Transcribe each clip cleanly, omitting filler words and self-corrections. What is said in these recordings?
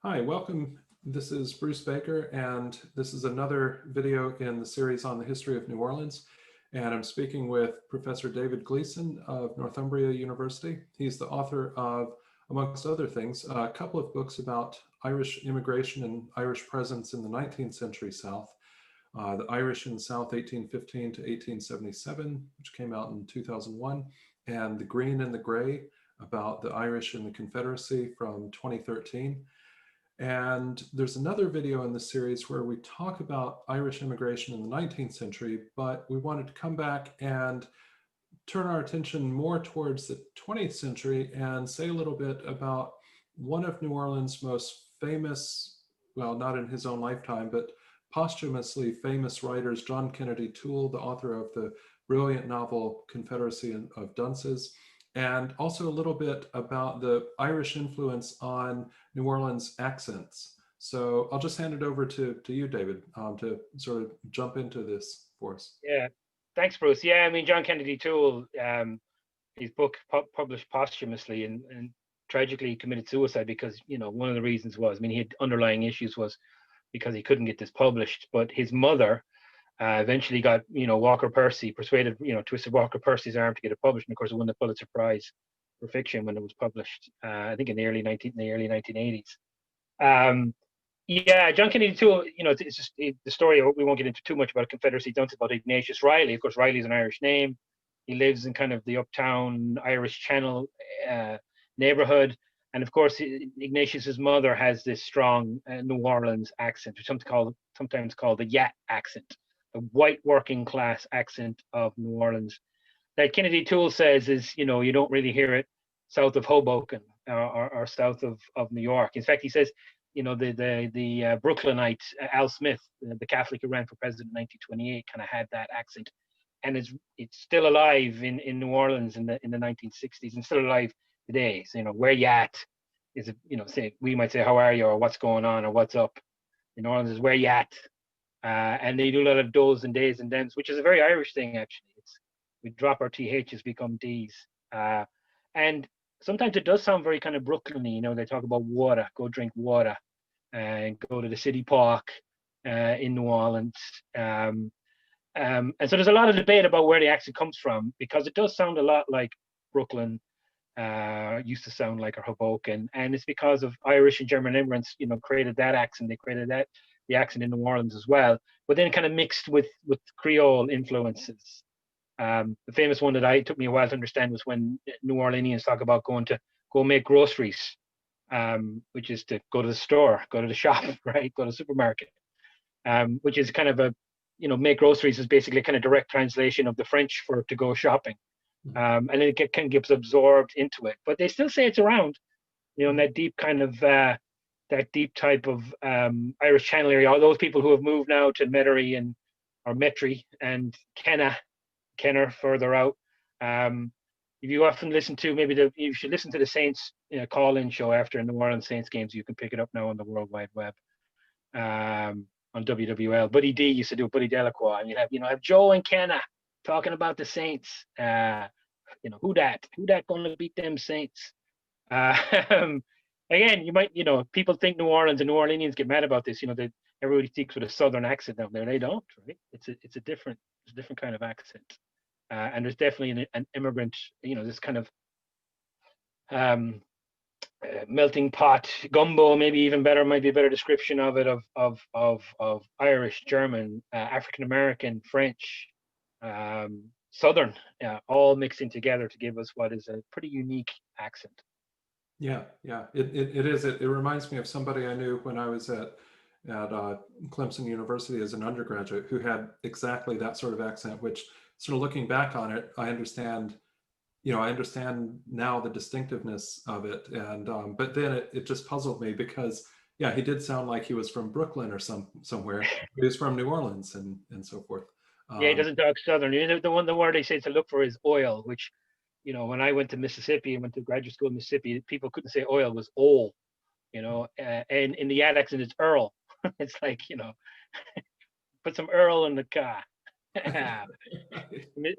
Hi, welcome. This is Bruce Baker, and this is another video in the series on the history of New Orleans. And I'm speaking with Professor David Gleeson of Northumbria University. He's the author of, amongst other things, a couple of books about Irish immigration and Irish presence in the 19th century South. The Irish in the South, 1815 to 1877, which came out in 2001, and The Green and the Gray, about the Irish in the Confederacy from 2013. And there's another video in the series where we talk about Irish immigration in the 19th century, but we wanted to come back and turn our attention more towards the 20th century and say a little bit about one of New Orleans' most famous, well, not in his own lifetime, but posthumously famous writers, John Kennedy Toole, the author of the brilliant novel Confederacy of Dunces, and also a little bit about the Irish influence on New Orleans accents. So I'll just hand it over to you, David, to sort of jump into this for us. Yeah, thanks, Bruce. Yeah, I mean, John Kennedy Toole, his book published posthumously and tragically committed suicide because, one of the reasons was, I mean, he had underlying issues was because he couldn't get this published. But his mother eventually got, Walker Percy, persuaded, twisted Walker Percy's arm to get it published. And of course, it won the Pulitzer Prize for fiction when it was published, I think in the early 1980s. Yeah, John Kennedy Toole, it's just the story. We won't get into too much about Confederacy Dunce, about Ignatius Riley. Of course, Riley's an Irish name. He lives in kind of the uptown Irish Channel neighborhood. And of course, Ignatius's mother has this strong New Orleans accent, which sometimes called the Yat accent, the white working class accent of New Orleans. That Kennedy Toole says is, you don't really hear it south of Hoboken or south of New York. In fact, he says, the Brooklynite Al Smith, the Catholic who ran for president in 1928, kind of had that accent, and it's still alive in New Orleans in the 1960s, and still alive today. So where you at is, say, we might say how are you, or what's going on, or what's up. In New Orleans is where you at, and they do a lot of does and days and dems, which is a very Irish thing actually. We drop our ths, become d's, and sometimes it does sound very kind of Brooklyn-y. They talk about water, go drink water, and go to the city park in New Orleans. And so there's a lot of debate about where the accent comes from, because it does sound a lot like Brooklyn, used to sound like, or Hoboken, and it's because of Irish and German immigrants, created that accent. They created the accent in New Orleans as well, but then kind of mixed with Creole influences. The famous one that took me a while to understand was when New Orleanians talk about go make groceries, which is to go to the store, go to the shop, right? Go to the supermarket, which is kind of make groceries is basically a kind of direct translation of the French for to go shopping. And then it kind of gets absorbed into it. But they still say it's around, in that deep kind of, that deep type of Irish Channel area. All those people who have moved now to Metairie or Metri and Kenner further out. If you often listen to, you should listen to the Saints call-in show after New Orleans Saints games. You can pick it up now on the World Wide Web, on WWL. Buddy D used to do Buddy Delacroix, and you have Joe and Kenna talking about the Saints. Who that gonna beat them Saints? Again, you might, people think New Orleans and New Orleanians get mad about this. That everybody speaks with a Southern accent down there. They don't, right? It's a different kind of accent. And there's definitely an immigrant, this kind of melting pot, gumbo, maybe even better, might be a better description of it, of Irish, German, African American, French, Southern, all mixing together to give us what is a pretty unique accent. Yeah, it is. It reminds me of somebody I knew when I was at Clemson University as an undergraduate, who had exactly that sort of accent, which, sort of looking back on it, I understand now the distinctiveness of it. And but then it just puzzled me because, yeah, he did sound like he was from Brooklyn or somewhere. He was from New Orleans and so forth. Yeah, he doesn't talk Southern. The word they say to look for is oil, which, when I went to Mississippi and went to graduate school in Mississippi, people couldn't say oil, was oil, and in the Yad accent, it's Earl. It's like, put some Earl in the car.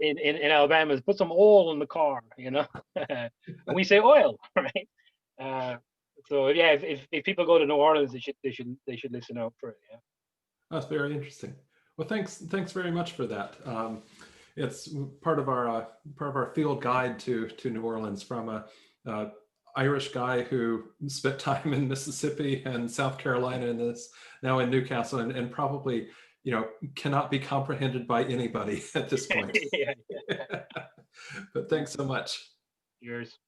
in Alabama, put some oil in the car, and we say oil, right? So yeah, if people go to New Orleans, they should listen out for it. Yeah. That's very interesting. Well, thanks very much for that. It's part of our field guide to New Orleans from a Irish guy who spent time in Mississippi and South Carolina and is now in Newcastle and probably cannot be comprehended by anybody at this point. Yeah. But thanks so much. Yours.